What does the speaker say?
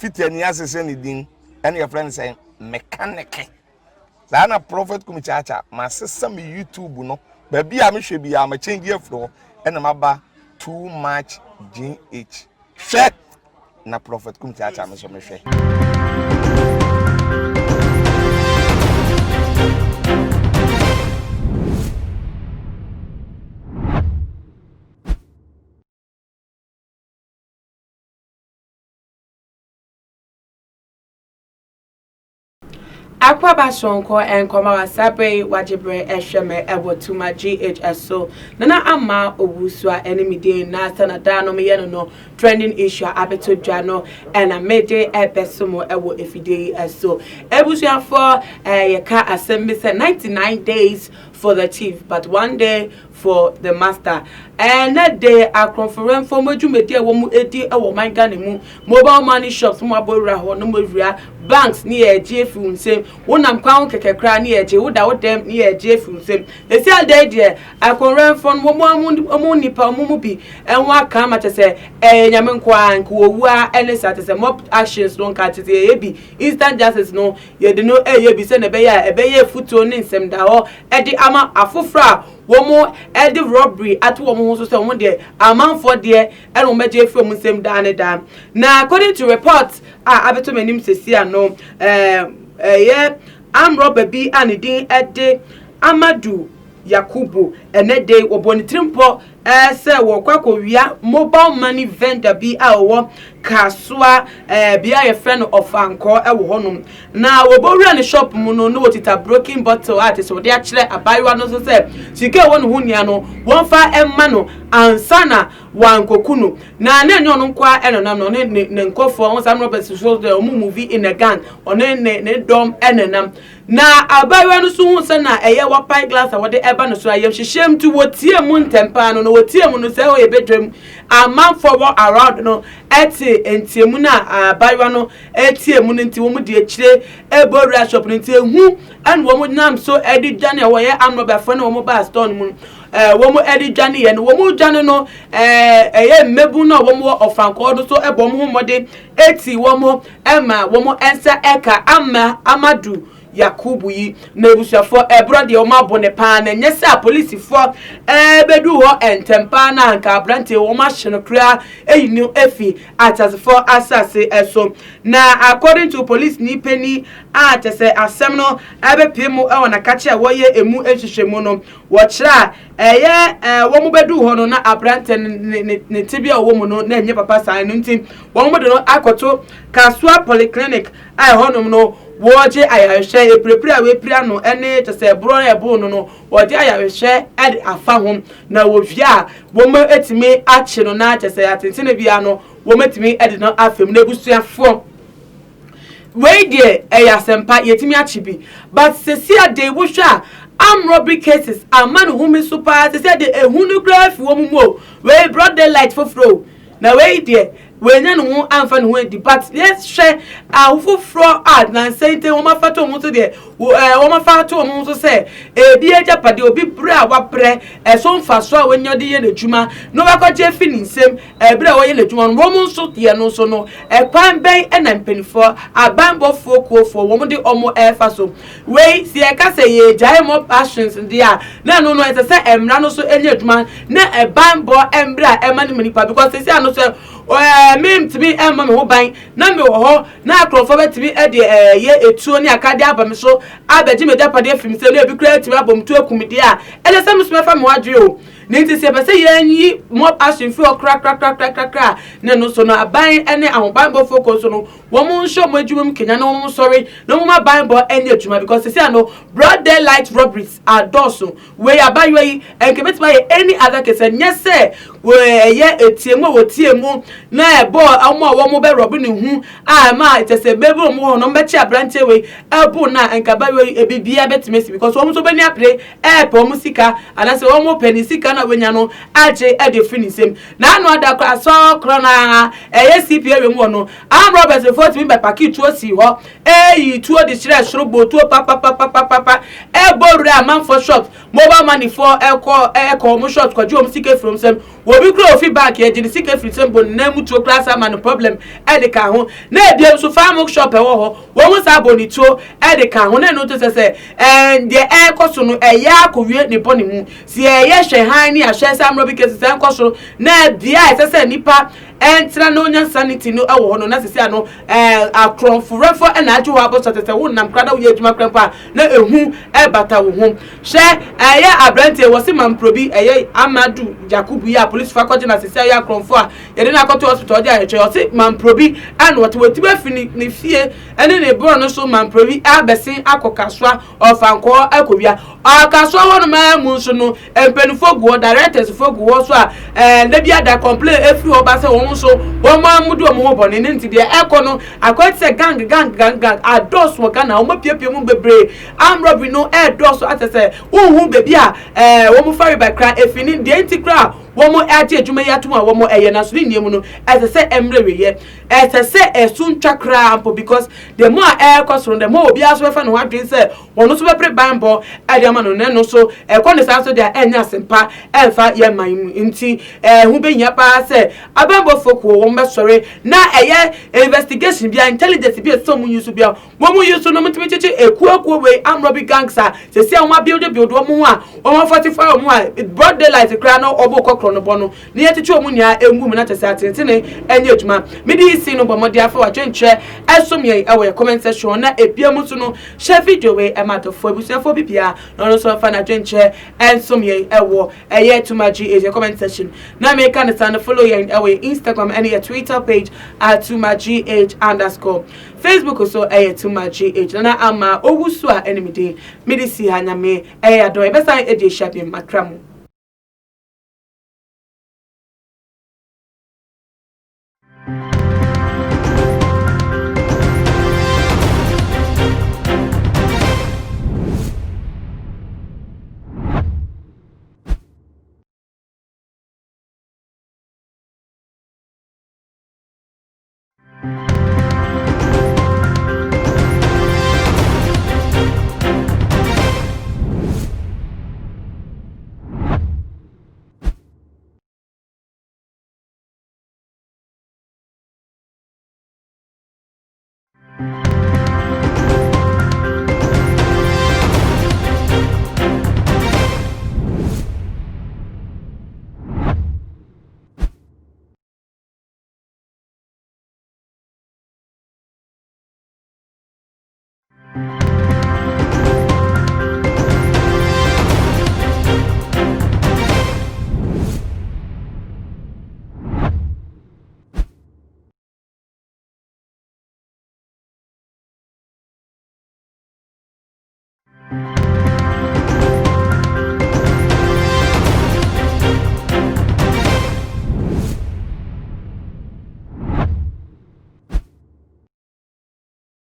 fiti ani asese ni din and your friend say mechanic na prophet kumichacha ma sesa me YouTube no ba bia me hwe bia ma change afro and ma ba too much GH hwe na prophet kumichacha me so me hwe Aqua Bashonko and Koma Sabre Wajibre Esheme Ewo Tuma GHSO Nana Ama Owuswa enemy day Nasa Nadano Miano trending issue Abeto Jano and a Mede Ebesumo Ewo Efide so Ebusia for Yaka Assembly said 99 days for the chief but 1 day for the master and that day a conference for Mojumedia Womu Edi Ewo Manganimu mobile money shops Mabora ho no movia banks near Jeffun same one am crown kekra near Je would out them near Jeffun same they say day there I can run from Momo Nipa Mumubi and what come at say Yamenkwa and Kuwa Elisa to say mob actions don't catch it be instant justice no you do know be send a bayer foot on in some da Eddie Ama Afufra Womo Eddie robbery at Womo so someone there amount for there and Omeje from same dan. Now according to reports abeto manim sesia no yeah am robber bi anidin Ede Amadu Yakubu enede oboni trimpo se wo kwakowia mobile money vendor bi a wo kasua bia ye friend Ofankor wo honum na wo bowura ne shop mu no wotita broken bottle at so de a kire abaiwa no so se sike won hu nia no won fa emma no ansana wankokunu na na enyo no kwa enonam no ne nkofo won sam Robert so the movie in a gun on ne dom enenam na abaiwa no so hu se na eye wa pie glass a wo de eba no so ayem hyehyem tu wotie mu ntempa no wotie mu no se o ye bedwam amman forward around no eti entiemu na abaiwa no etiemu no nti wo mu de akire ebowura shop no nti ehu an wo mu nam so edi dwane wo ye amroba fo na wo mu ba store mu wo mu edi dwane ye no wo mu dwane no eye mebu na wo mu Ofankor do so ebom ho mode eti wo mu ema wo mu ensa eka Amadu Yakubu yi na ebusuafo brother o ma bone pa na nyesa police for bedu ho entempa na anka brante o ma hye kra eyinu efi atase for asase eso na according to police ni peni atase asem no ebepemu e wona kache a woye emu ehwehwemu no wo kira wo mu bedu ho no na abrante ne tibia wo mu no na enye papa san no ntim wo mu de no akoto Kasua polyclinic ai honum no woje ayahwe eprepre a we pria no ene to se bro e bo no woje ayahwe ed afa hom na wofia wo ma etimi ache no na ache se atentene bia no wo metimi ed no afem na ebusuafo we dey eyasempa yetimi ache bi but se sia dey wo hwa am robbery cases aman who me super se sia dey ehunu graph wo mu mo we brought the light for flow na we dey when no amfa no edi but let's share afufro ad na sente wo mafato mu so de wo mafato mu so se bi ejapade obi bra wa pre so mfaso a wonyo de ye n'adwuma no ba kwaje fi nsem bra wo ye n'adwuma no wo mu so de no so no kwan ben na mpanifo abanbofo kuofo wo mu de omo efa so we si e ka se ye jai mo passions dia na no no ese se emra no so enye adwuma na banbo embra emani manipa because se ano so mem to be emma me ho ban na me wo ho na akrofo betimi e de ye etuo ni akade abam so abeji me dapade afim se le bi kra timi abom tu akumide a ele se me so me fa me wadwe o ninti se be se yanyi mo passion fi okra na no so no aban ene ahoban bo focus no wo mo nsho mo adwuma kenya no mo sorry no mo ban bo ene adwuma because se ano broad daylight robberies are doso we abayo yi enke betima ye any other case nyese we ye etiemu wo tiemu na ebo amu wo mo be rob ni hu ma itese bebu mo no mbechi abrante we ebu na enka bayo ebibia betimesi because wo mo so bani apre po mo sika anase wo mo peni sika na wenya no agye e de finisem na anu adakra so krona CPA we mu no Arr𝒆st for me be packet tuo si ho yi tuo de chire shrobo tuo papa e boru am for shop mobile money for e mo shop kwaji o sike from sem wo bi kro ofi back e di sike from sem bo na mu tuo class am no problem e de ka ho na e dem so farm shop e wo ho wo mu sa boni tuo e de ka ho na no to se de e koso no e ya akowie ne boni mu si e ye hwe han ni ahwe sam ro bi kesi se koso na dia e se nipa entra no nya sanity no e wo ho no na sisi ano akronfurefo e na ajo abo sotete wo nam krada wo ye adwuma krempa na ehu e bata wo ho hwe eye abrante wo se mamprobi eye Amadu Jakubu ya police faculty na sisi ya akronfo a ye de na akoto hospital dia ye wo se mamprobi and what we tiba fini ne fie ene ne bro no so mamprobi abesin akokaswa Ofankor akowia akaswa ho no ma mu so no empenufo guo directors fo guo so a na bia da complain efi oba se wo so wo ma mudu o mo bone ne ntide ekono akwati se gang ados wo kana o mapiepie mu bebre amrobi no dos atese wo bebi a wo mu fari by cry efini de ntikra wo mo age adwuma yatum a wo mo na so ni niemu no atese emre weye atese esun twakra ampo because the more ekosoro the more obi aso efa no wadwen se wono so bepre bambo ade ama no ne no so ekone sa so dia enya sempa emfa ye man nti hu benya pa se abambo foko wo mbesore na eye investigation bia intelligence bia so mu use bia wo mu use no mutimi cheche ekuakuo we Arr𝒆st gangster se se wo build wo mu a wo 45 mu a broad daylight kra no obo no bono ni yetichi omu nia engu mu na tese atentene enye adwuma medi isi no bomo dia fa wa twentre esomye ewe comment section na ebiamu so no share video we ematofo ebusuafo bibia no so fa na twentre ensomye ewo eye tumaji age comment section na me kan stand follow you ewe Instagram and your Twitter page at @tumagh_. Facebook so @tumagh na ama owusu a enimide medi si hanyame ado ebesa edi shape makramu.